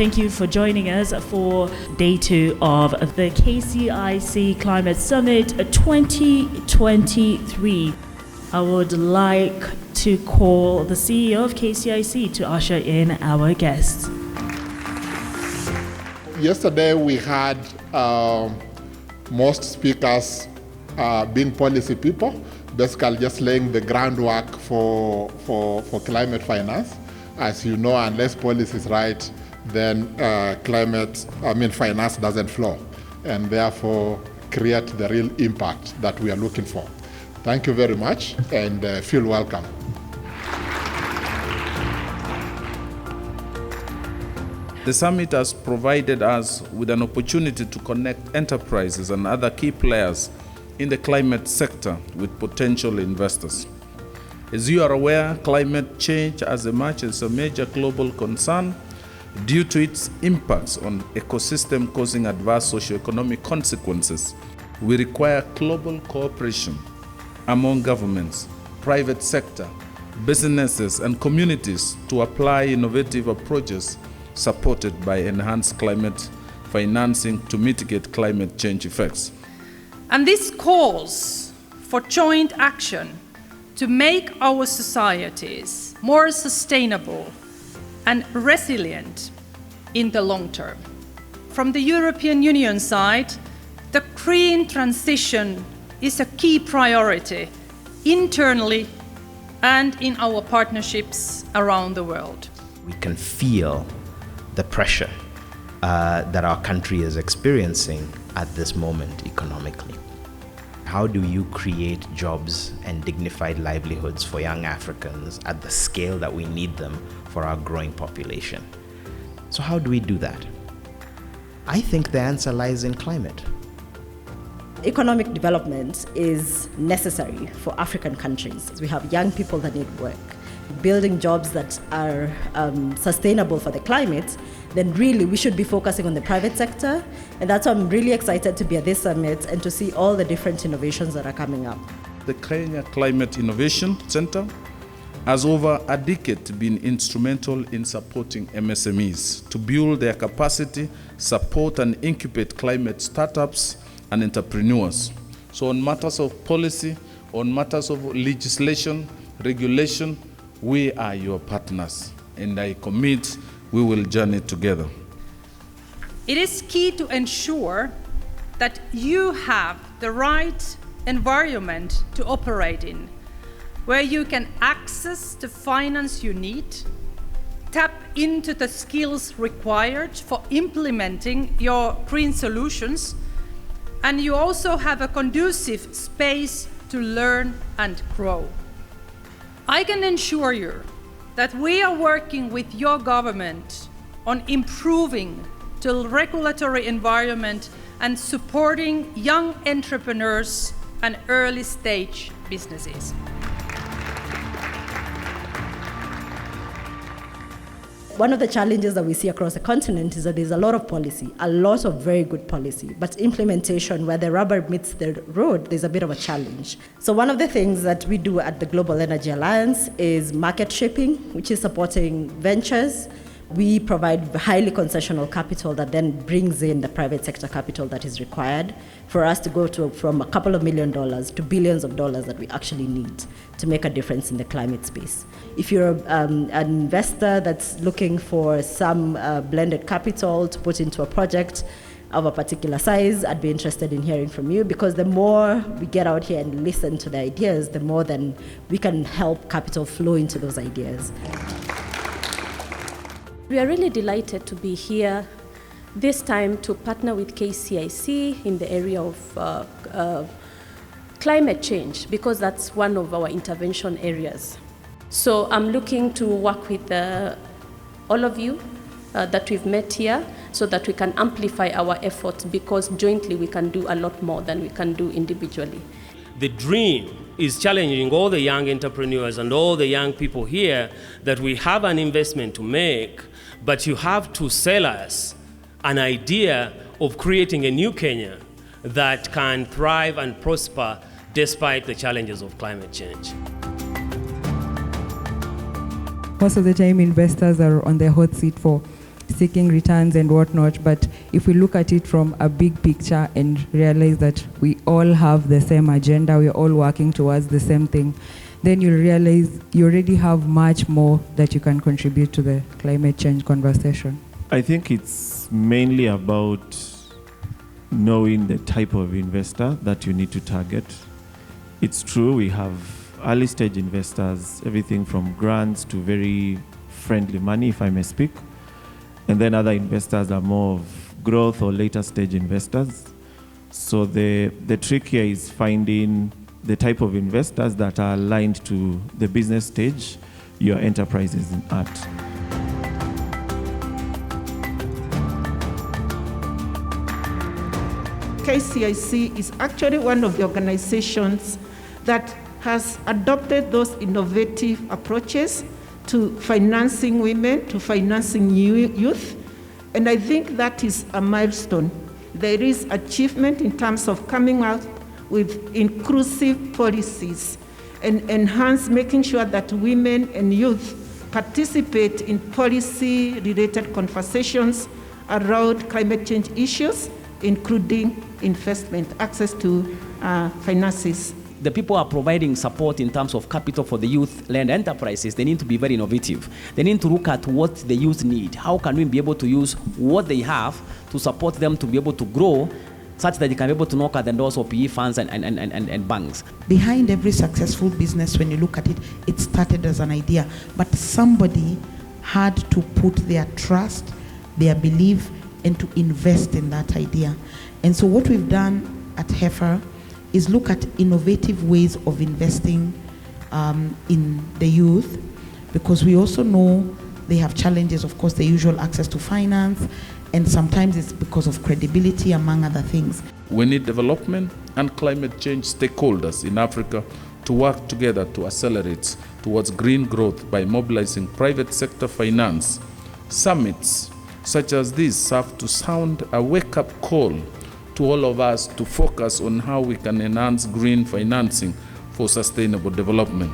Thank you for joining us for day 2 of the KCIC Climate Summit 2023. I would like to call the CEO of KCIC to usher in our guests. Yesterday we had most speakers being policy people, basically just laying the groundwork for climate finance. As you know, unless policy is right, then finance doesn't flow, and therefore create the real impact that we are looking for. Thank you very much, and feel welcome. The summit has provided us with an opportunity to connect enterprises and other key players in the climate sector with potential investors. As you are aware, climate change has emerged as a major global concern due to its impacts on ecosystem causing adverse socio-economic consequences. We require global cooperation among governments, private sector, businesses, and communities to apply innovative approaches supported by enhanced climate financing to mitigate climate change effects. And this calls for joint action to make our societies more sustainable and resilient in the long term. From the European Union side, the green transition is a key priority internally and in our partnerships around the world. We can feel the pressure that our country is experiencing at this moment economically. How do you create jobs and dignified livelihoods for young Africans at the scale that we need them for our growing population? So how do we do that? I think the answer lies in climate. Economic development is necessary for African countries. We have young people that need work. Building jobs that are sustainable for the climate, then really we should be focusing on the private sector. And that's why I'm really excited to be at this summit and to see all the different innovations that are coming up. The Kenya Climate Innovation Center has over a decade been instrumental in supporting MSMEs to build their capacity, support and incubate climate startups and entrepreneurs. So on matters of policy, on matters of legislation, regulation, we are your partners, and I commit we will journey together. It is key to ensure that you have the right environment to operate in, where you can access the finance you need, tap into the skills required for implementing your green solutions, and you also have a conducive space to learn and grow. I can assure you that we are working with your government on improving the regulatory environment and supporting young entrepreneurs and early stage businesses. One of the challenges that we see across the continent is that there's a lot of policy, a lot of very good policy, but implementation, where the rubber meets the road, there's a bit of a challenge. So one of the things that we do at the Global Energy Alliance is market shaping, which is supporting ventures. We provide highly concessional capital that then brings in the private sector capital that is required for us to go from a couple of $1 million to billions of dollars that we actually need to make a difference in the climate space. If you're an investor that's looking for some blended capital to put into a project of a particular size, I'd be interested in hearing from you, because the more we get out here and listen to the ideas, the more then we can help capital flow into those ideas. We are really delighted to be here this time to partner with KCIC in the area of climate change, because that's one of our intervention areas. So I'm looking to work with all of you that we've met here so that we can amplify our efforts, because jointly we can do a lot more than we can do individually. The dream is challenging all the young entrepreneurs and all the young people here that we have an investment to make, but you have to sell us an idea of creating a new Kenya that can thrive and prosper despite the challenges of climate change. Most of the time investors are on the hot seat for seeking returns and whatnot. But if we look at it from a big picture and realize that we all have the same agenda, we're all working towards the same thing, then you'll realize you already have much more that you can contribute to the climate change conversation. I think it's mainly about knowing the type of investor that you need to target. It's true, we have early stage investors, everything from grants to very friendly money, if I may speak. And then other investors are more of growth or later stage investors. So the trick here is finding the type of investors that are aligned to the business stage your enterprise is at. KCIC is actually one of the organizations that has adopted those innovative approaches to financing women, to financing youth, and I think that is a milestone. There is achievement in terms of coming out with inclusive policies and making sure that women and youth participate in policy-related conversations around climate change issues, including investment, access to finances. The people are providing support in terms of capital for the youth-led enterprises. They need to be very innovative. They need to look at what the youth need. How can we be able to use what they have to support them to be able to grow such that they can be able to knock at the doors of PE funds and banks. Behind every successful business, when you look at it, it started as an idea, but somebody had to put their trust, their belief, and to invest in that idea. And so what we've done at Heifer is look at innovative ways of investing in the youth, because we also know they have challenges, of course, the usual access to finance, and sometimes it's because of credibility, among other things. We need development and climate change stakeholders in Africa to work together to accelerate towards green growth by mobilizing private sector finance. Summits such as this serve to sound a wake-up call to all of us to focus on how we can enhance green financing for sustainable development.